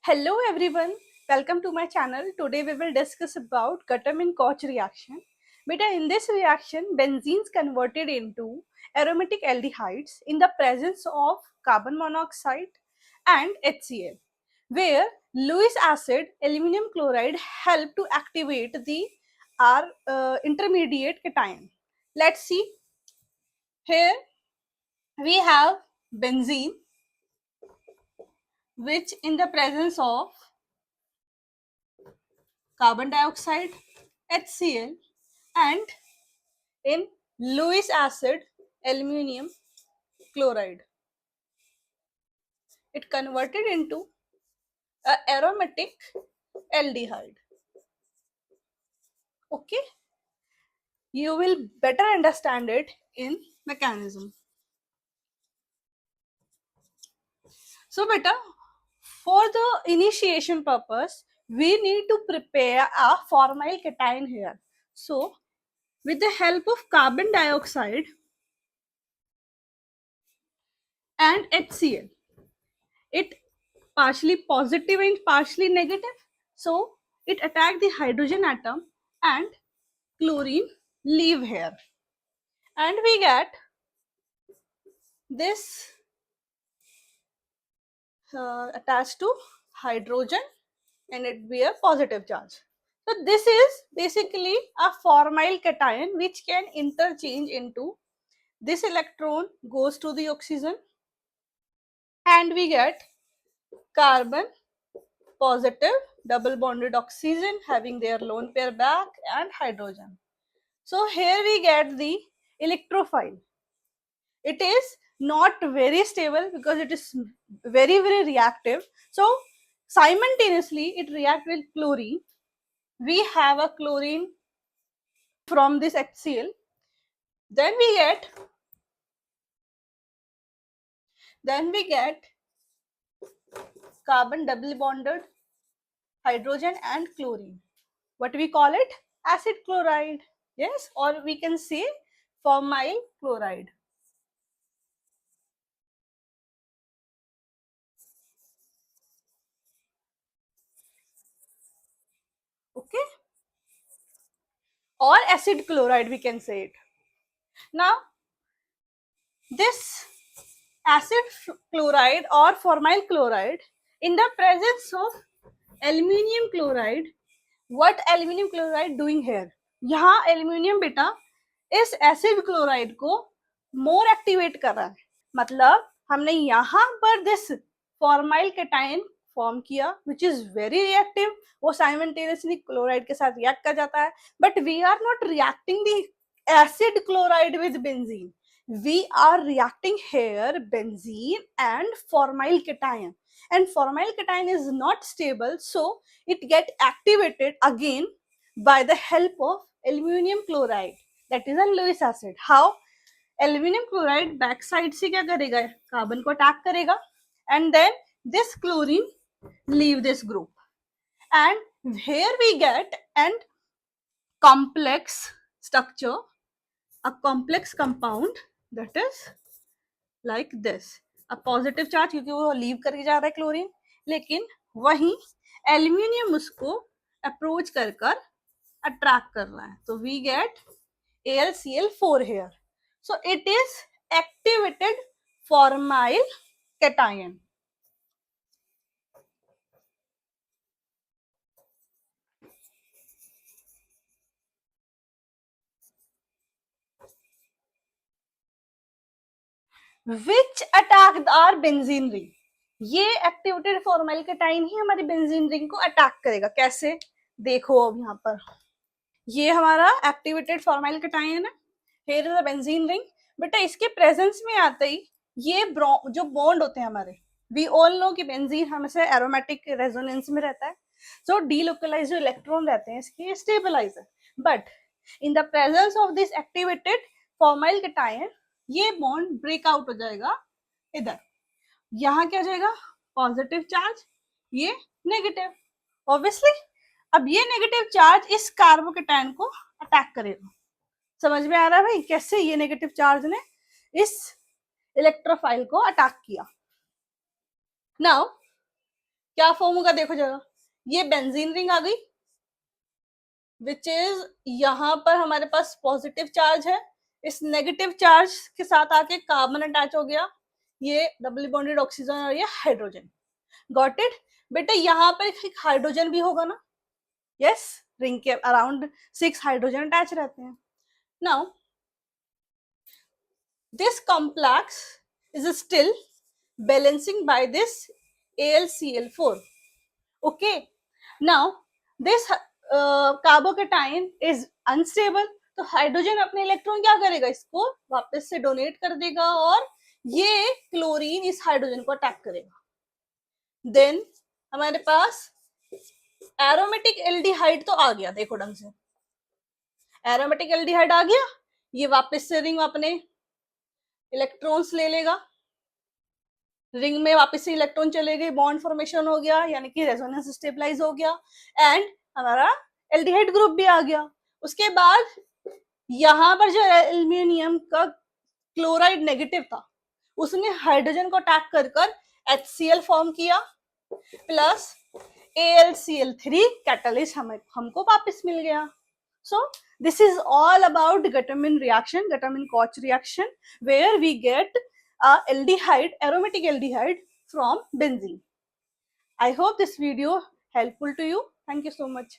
Hello everyone, welcome to my channel. Today we will discuss about Guttman-Koch reaction. Beta, in this reaction, benzene is converted into aromatic aldehydes in the presence of carbon monoxide and HCl, where Lewis acid, aluminum chloride help to activate the intermediate cation. Let's see. Here we have benzene, which in the presence of carbon dioxide, HCl, and in Lewis acid, aluminum chloride. It converted into a aromatic aldehyde. Okay, you will better understand it in mechanism. So beta, for the initiation purpose, we need to prepare a formyl cation here. So with the help of carbon dioxide and HCl, it partially positive and partially negative. So it attack the hydrogen atom and chlorine leave here. And we get this attached to hydrogen and it be a positive charge. So this is basically a formyl cation which can interchange into this electron goes to the oxygen and we get carbon positive double bonded oxygen having their lone pair back and hydrogen. So here we get the electrophile. It is not very stable because it is very reactive. So simultaneously it react with chlorine. We have a chlorine from this HCl. Then we get carbon double bonded hydrogen and chlorine. What we call it? Acid chloride. Yes, or we can say formyl chloride. Okay, or acid chloride we can say it. Now this acid chloride or formyl chloride in the presence of aluminium chloride, what aluminium chloride doing here? यहाँ aluminium बेटा इस acid chloride को more activate कर रहा है. मतलब हमने यहाँ पर this formyl cation फॉर्म किया which is very reactive. वो simultaneously chloride के साथ react कर जाता है, but we are not reacting the acid chloride with benzene. We are reacting here benzene and formyl cation, and formyl cation is not stable, so it get activated again by the help of aluminum chloride, that is a Lewis acid. How? Aluminium chloride back side से क्या करेगा? Carbon को attack करेगा and then this chlorine leave this group and here we get an complex structure, a complex compound that is like this. अब positive charge क्योंकि वो leave करके जा रहा है क्लोरीन, लेकिन वहीं एल्यूमिनियम उसको अप्रोच कर कर अट्रैक्ट कर रहा है. तो we get AlCl4 here. So it is activated formyl cation. Which attacked our benzene ring. ये एक्टिवेटेड फॉर्माइल cation ही हमारी बेंजीन रिंग को अटैक करेगा. कैसे? देखो अब यहाँ पर ये हमारा एक्टिवेटेड फॉर्माइल cation है. Here is the benzene ring. बेटा इसके प्रेजेंस में आते ही ये जो बॉन्ड होते हैं हमारे, वी ऑल नो कि बेंजीन हमेशा एरोमेटिक रेजोनेंस में रहता है. सो डीलोकलाइज जो इलेक्ट्रॉन रहते हैं इसके स्टेबलाइज है. But in the presence of this activated formyl cation ये बॉन्ड ब्रेक आउट हो जाएगा. इधर यहाँ क्या जाएगा? पॉजिटिव चार्ज, ये नेगेटिव. ऑब्वियसली अब ये नेगेटिव चार्ज इस कार्बोकेटायन को अटैक करेगा. समझ में आ रहा है भाई कैसे ये नेगेटिव चार्ज ने इस इलेक्ट्रोफाइल को अटैक किया? नाउ क्या फॉर्म होगा देखो जरा, ये बेंजीन रिंग आ गई, विच इज यहाँ पर हमारे पास पॉजिटिव चार्ज है, इस नेगेटिव चार्ज के साथ आके कार्बन अटैच हो गया, ये डबल बॉन्डेड ऑक्सीजन और ये हाइड्रोजन। गॉट इट बेटा, यहाँ पर एक हाइड्रोजन भी होगा ना, यस, रिंग के अराउंड 6 हाइड्रोजन अटैच रहते हैं। Now this complex is still balancing by this AlCl4. Okay, now this carbocation is unstable, तो हाइड्रोजन अपने इलेक्ट्रॉन क्या करेगा, इसको वापस से डोनेट कर देगा और ये क्लोरीन इस हाइड्रोजन को अटैक करेगा। देन हमारे पास एरोमेटिक एल्डिहाइड तो आ गया, देखो ढंग से एरोमेटिक एल्डिहाइड आ गया, ये वापस से रिंग अपने इलेक्ट्रॉन्स ले लेगा, रिंग में वापस से इलेक्ट्रॉन चले गए, बॉन्ड फॉर्मेशन हो गया, यानी कि रेजोनेंस स्टेबलाइज हो गया एंड हमारा एल्डिहाइड ग्रुप भी आ गया। उसके बाद यहाँ पर जो एल्यूमिनियम का क्लोराइड नेगेटिव था, उसने हाइड्रोजन को अटैक कर कर HCl फॉर्म किया, प्लस AlCl3 कैटलिस्ट हमको वापस मिल गया। So this is all about Guterman reaction, Guterman-Koch reaction, where we get aldehyde, aromatic aldehyde from benzene. I hope this video helpful to you. Thank you so much.